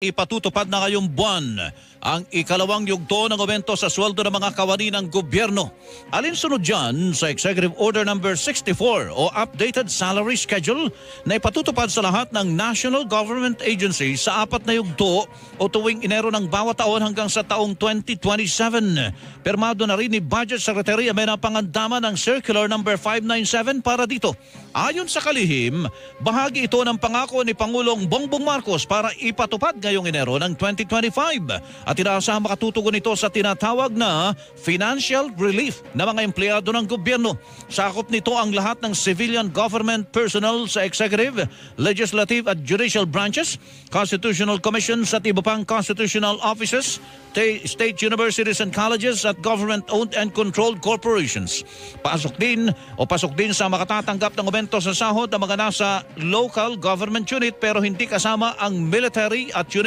ipatutupad na ngayong buwan ang ikalawang yugto ng aumento sa sweldo ng mga kawani ng gobyerno. Alinsunod dyan sa Executive Order No. 64 o Updated Salary Schedule na ipatutupad sa lahat ng national government agencies sa 4 na yugto o tuwing Enero ng bawat taon hanggang sa taong 2027. Pirmado na rin ni Budget Secretary Amenang Pangandaman ng Circular No. 597 para dito. Ayon sa kalihim, bahagi ito ng pangako ni Pangulong Bongbong Marcos para ipatupad ngayong Enero ng 2025 at inaasahang makatutugon ito sa tinatawag na financial relief ng mga empleyado ng gobyerno. Sakop nito ang lahat ng civilian government personnel sa executive, legislative at judicial branches, constitutional commissions at iba pang constitutional offices, state universities and colleges at government-owned and controlled corporations. Pasok din sa makatatanggap ng aumento sa sahod ng mga nasa local government unit pero hindi kasama ang military at uniform